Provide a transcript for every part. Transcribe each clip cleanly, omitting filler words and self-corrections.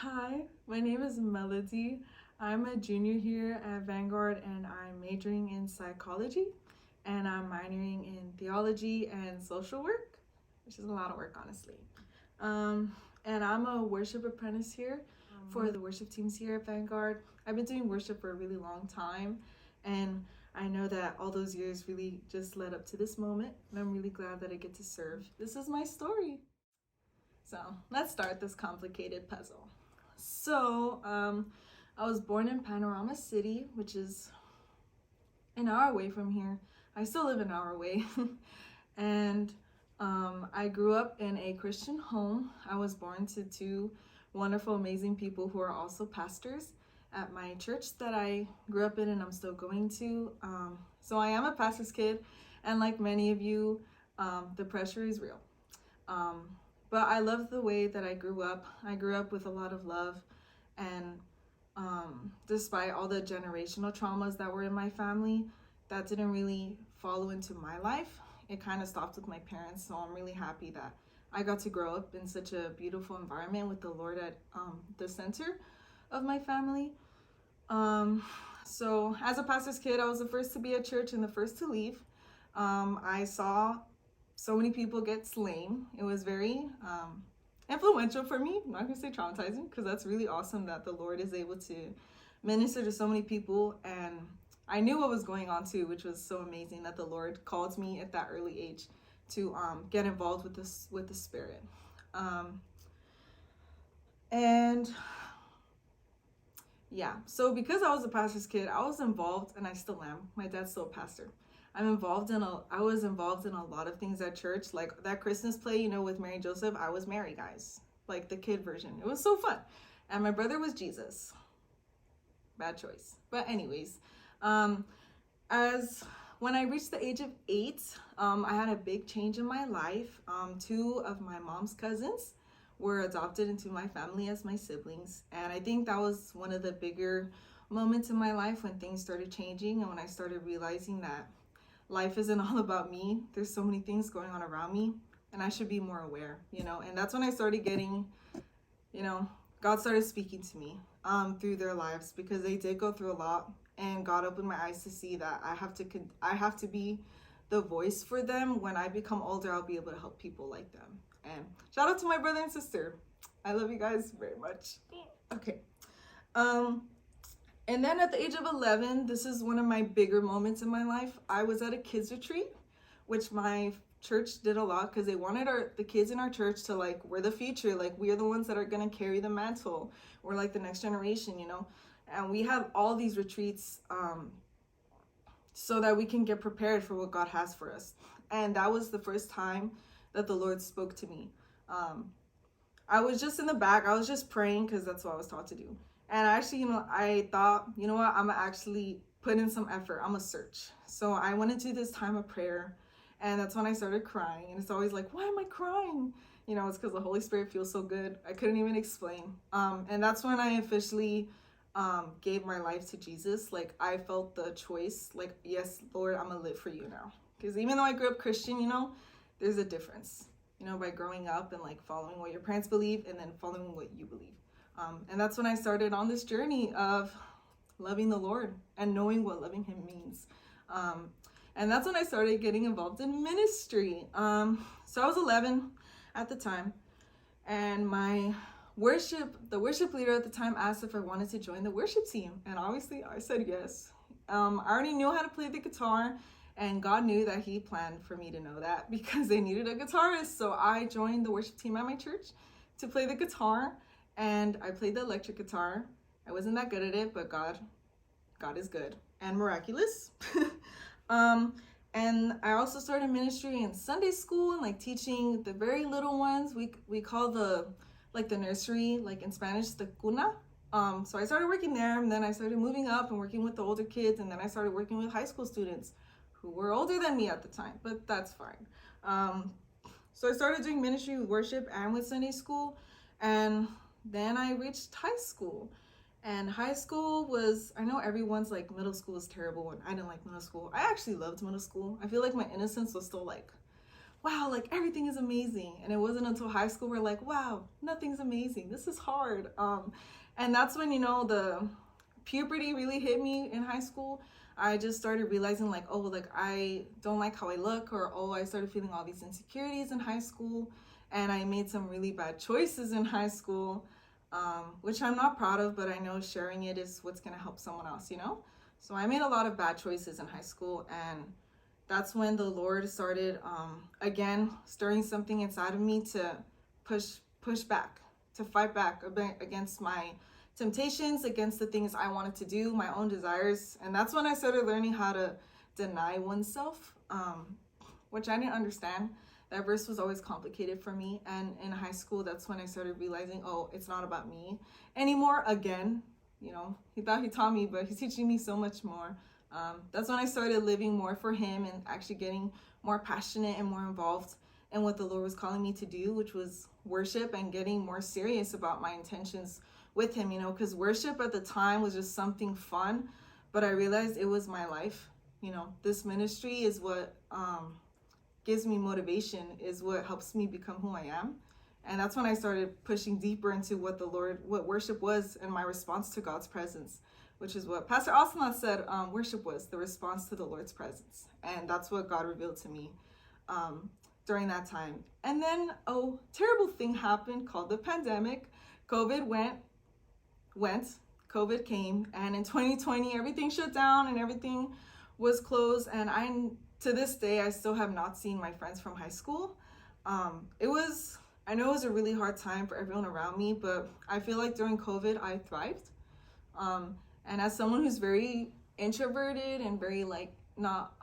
Hi, my name is Melody. I'm a junior here at Vanguard and I'm majoring in psychology and I'm minoring in theology and social work, which is a lot of work, honestly. Um, and I'm a worship apprentice here for the worship teams here at Vanguard. I've been doing worship for a really long time and I know that all those years really just led up to this moment and I'm really glad that I get to serve. This is my story. So let's start this complicated puzzle. I was born in Panorama City, which is an hour away from here. I still live an hour away. and I grew up in a Christian home. I was born to two wonderful, amazing people who are also pastors at my church that I grew up in and I'm still going to. So I am a pastor's kid, and like many of you, the pressure is real. Um, but I love the way that I grew up. I grew up with a lot of love, and despite all the generational traumas that were in my family, that didn't really follow into my life. It kind of stopped with my parents, so I'm really happy that I got to grow up in such a beautiful environment with the Lord at the center of my family. So as a pastor's kid, I was the first to be at church and the first to leave. I saw so many people get slain. It was very influential for me. I'm not gonna say traumatizing, because that's really awesome that the Lord is able to minister to so many people. And I knew what was going on too, which was so amazing that the Lord called me at that early age to get involved with the Spirit. And yeah, so because I was a pastor's kid, I was involved, and I still am. My dad's still a pastor. I was involved in a lot of things at church, like that Christmas play, with Mary and Joseph. I was Mary, guys, like the kid version. It was so fun. And my brother was Jesus. Bad choice. But anyways, as when I reached the age of 8, I had a big change in my life. Two of my mom's cousins were adopted into my family as my siblings. And I think that was one of the bigger moments in my life when things started changing and when I started realizing that life isn't all about me. There's so many things going on around me and I should be more aware, and that's when I started getting, God started speaking to me through their lives, because they did go through a lot, and God opened my eyes to see that I have to be the voice for them. When I become older, I'll be able to help people like them. And shout out to my brother and sister. I love you guys very much. Okay. And then at the age of 11, this is one of my bigger moments in my life. I was at a kids retreat, which my church did a lot because they wanted the kids in our church to, like, we're the future. Like, we're the ones that are going to carry the mantle. We're like the next generation, And we have all these retreats so that we can get prepared for what God has for us. And that was the first time that the Lord spoke to me. I was just in the back. I was just praying because that's what I was taught to do. And actually, I thought, what, I'm gonna actually put in some effort. I'm gonna search. So I went into this time of prayer, and that's when I started crying. And it's always like, why am I crying? It's because the Holy Spirit feels so good. I couldn't even explain. And that's when I officially gave my life to Jesus. Like, I felt the choice, like, yes, Lord, I'm gonna live for you now. Because even though I grew up Christian, there's a difference, by growing up and like following what your parents believe and then following what you believe. And that's when I started on this journey of loving the Lord and knowing what loving him means. And that's when I started getting involved in ministry. So I was 11 at the time, and the worship leader at the time asked if I wanted to join the worship team. And obviously I said yes. I already knew how to play the guitar, and God knew that he planned for me to know that because they needed a guitarist. So I joined the worship team at my church to play the guitar. And I played the electric guitar. I wasn't that good at it, but God is good and miraculous. And I also started ministry in Sunday school and like teaching the very little ones. We call the nursery, like in Spanish, the cuna. So I started working there, and then I started moving up and working with the older kids, and then I started working with high school students who were older than me at the time, but that's fine. So I started doing ministry with worship and with Sunday school, and then I reached high school. And high school was, I know everyone's like, middle school is terrible, and I didn't like middle school. I actually loved middle school. I feel like my innocence was still like, wow, like everything is amazing. And it wasn't until high school we're like, wow, nothing's amazing. This is hard. And that's when, the puberty really hit me in high school. I just started realizing like, oh, like I don't like how I look, or oh, I started feeling all these insecurities in high school, and I made some really bad choices in high school, which I'm not proud of, but I know sharing it is what's gonna help someone else, So I made a lot of bad choices in high school, and that's when the Lord started again stirring something inside of me to push back, to fight back against my temptations, against the things I wanted to do, my own desires. And that's when I started learning how to deny oneself, which I didn't understand. That verse was always complicated for me. And in high school, that's when I started realizing, oh, it's not about me anymore. Again, he thought he taught me, but he's teaching me so much more. That's when I started living more for him and actually getting more passionate and more involved in what the Lord was calling me to do, which was worship, and getting more serious about my intentions with him, because worship at the time was just something fun, but I realized it was my life. This ministry is what gives me motivation, is what helps me become who I am. And that's when I started pushing deeper into what worship was, and my response to God's presence, which is what Pastor Austin said, worship was the response to the Lord's presence. And that's what God revealed to me during that time. And then a terrible thing happened called the pandemic. COVID came, and in 2020 everything shut down and everything was closed, and to this day I still have not seen my friends from high school. I know it was a really hard time for everyone around me, but I feel like during COVID I thrived. And as someone who's very introverted and very like not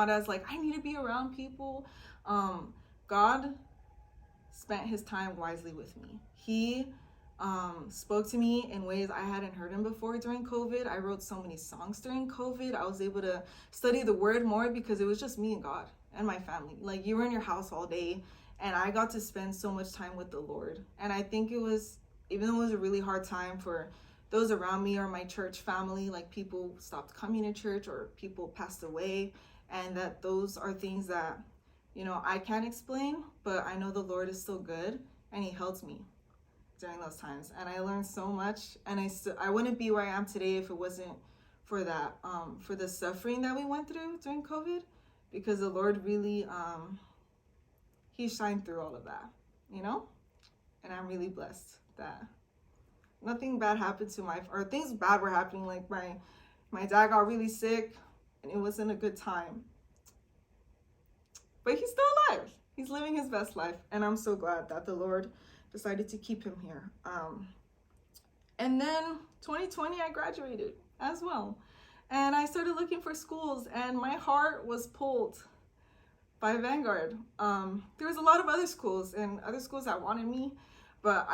as like I need to be around people, God spent his time wisely with me. He spoke to me in ways I hadn't heard him before during COVID. I wrote so many songs during COVID. I was able to study the word more because it was just me and God and my family. Like, you were in your house all day, and I got to spend so much time with the Lord. And I think it was, even though it was a really hard time for those around me or my church family, like people stopped coming to church or people passed away, and that those are things that, I can't explain, but I know the Lord is still good, and he helped me during those times. And I learned so much, and I wouldn't be where I am today if it wasn't for that, for the suffering that we went through during COVID, because the Lord really, he shined through all of that, and I'm really blessed that nothing bad happened to or things bad were happening. Like my dad got really sick, and it wasn't a good time, but he's still alive. He's living his best life, and I'm so glad that the Lord decided to keep him here. And then 2020, I graduated as well, and I started looking for schools, and my heart was pulled by Vanguard. There was a lot of other schools that wanted me, but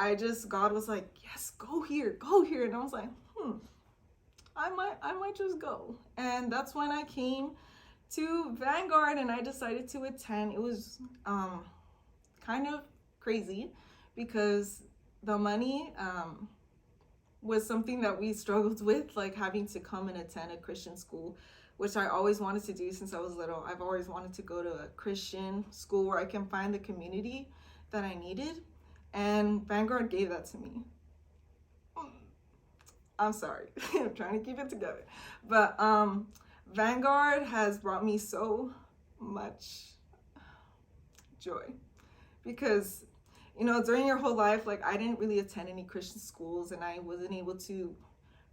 God was like, yes, go here. And I was like, I might just go. And that's when I came to Vanguard, and I decided to attend. It was kind of crazy because the money was something that we struggled with, like having to come and attend a Christian school, which I always wanted to do since I was little. I've always wanted to go to a Christian school where I can find the community that I needed, and Vanguard gave that to me. I'm sorry, I'm trying to keep it together, but Vanguard has brought me so much joy, because during your whole life, like, I didn't really attend any Christian schools, and I wasn't able to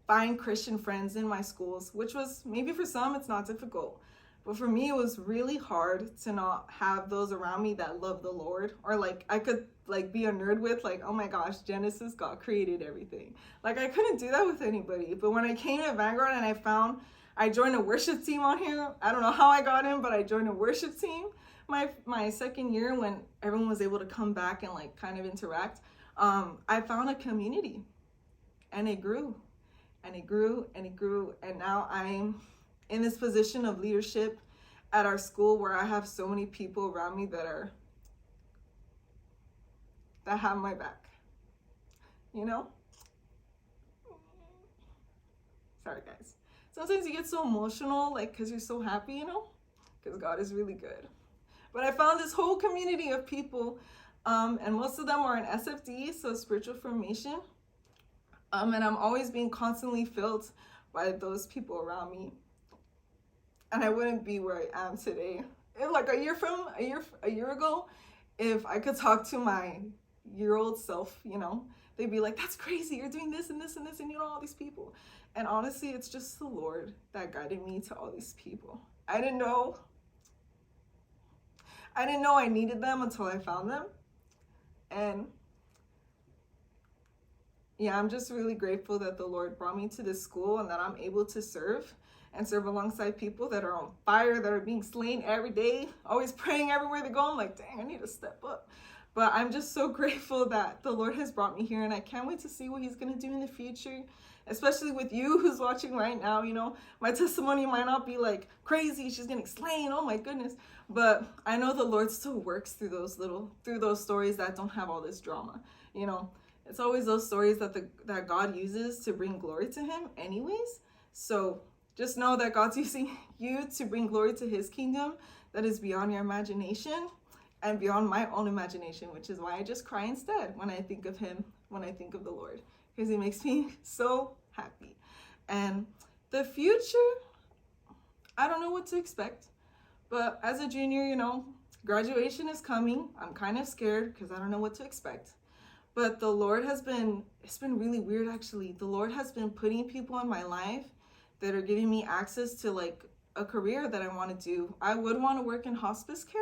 find Christian friends in my schools, which was, maybe for some it's not difficult, but for me it was really hard to not have those around me that love the Lord, or like I could like be a nerd with, like, oh my gosh, Genesis, God created everything. Like, I couldn't do that with anybody. But when I came to Vanguard and I joined a worship team on here. I don't know how I got in, but I joined a worship team my second year, when everyone was able to come back and like kind of interact. I found a community, and it grew and it grew and it grew, and now I'm in this position of leadership at our school, where I have so many people around me that have my back, Sorry guys, sometimes you get so emotional, like, because you're so happy, because God is really good. But I found this whole community of people, and most of them are in SFD, so spiritual formation. And I'm always being constantly filled by those people around me. And I wouldn't be where I am today. Like a year ago, if I could talk to my year-old self, they'd be like, "That's crazy. You're doing this and this and this, and all these people." And honestly, it's just the Lord that guided me to all these people. I didn't know I needed them until I found them. And yeah, I'm just really grateful that the Lord brought me to this school and that I'm able to serve alongside people that are on fire, that are being slain every day, always praying everywhere they go. I'm like, dang, I need to step up. But I'm just so grateful that the Lord has brought me here, and I can't wait to see what he's going to do in the future, especially with you who's watching right now. My testimony might not be like crazy, she's getting slain, oh my goodness, but I know the Lord still works through those stories that don't have all this drama. It's always those stories that God uses to bring glory to him anyways. So just know that God's using you to bring glory to his kingdom that is beyond your imagination and beyond my own imagination, which is why I just cry instead when I think of him, when I think of the Lord, because he makes me so happy. And the future, I don't know what to expect, but as a junior, graduation is coming. I'm kind of scared because I don't know what to expect. But the Lord it's been really weird actually. The Lord has been putting people in my life that are giving me access to like a career that I want to do. I would want to work in hospice care,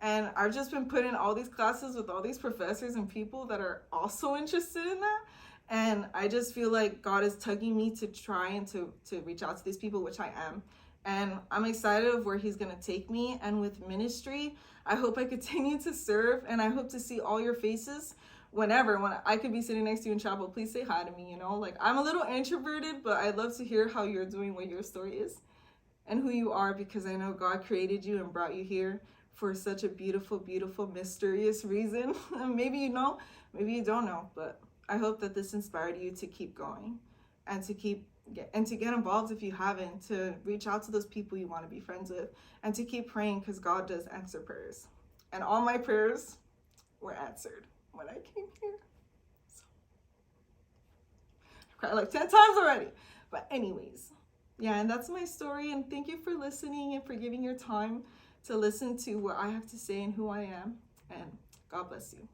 and I've just been put in all these classes with all these professors and people that are also interested in that. And I just feel like God is tugging me to try and to reach out to these people, which I am. And I'm excited of where he's going to take me. And with ministry, I hope I continue to serve, and I hope to see all your faces when I could be sitting next to you in chapel. Please say hi to me. Like, I'm a little introverted, but I'd love to hear how you're doing, what your story is, and who you are, because I know God created you and brought you here for such a beautiful, beautiful, mysterious reason. Maybe you know, maybe you don't know, but I hope that this inspired you to keep going and to get involved if you haven't, to reach out to those people you want to be friends with, and to keep praying, because God does answer prayers. And all my prayers were answered when I came here. So I cried like 10 times already. But anyways, yeah, and that's my story. And thank you for listening and for giving your time to listen to what I have to say and who I am. And God bless you.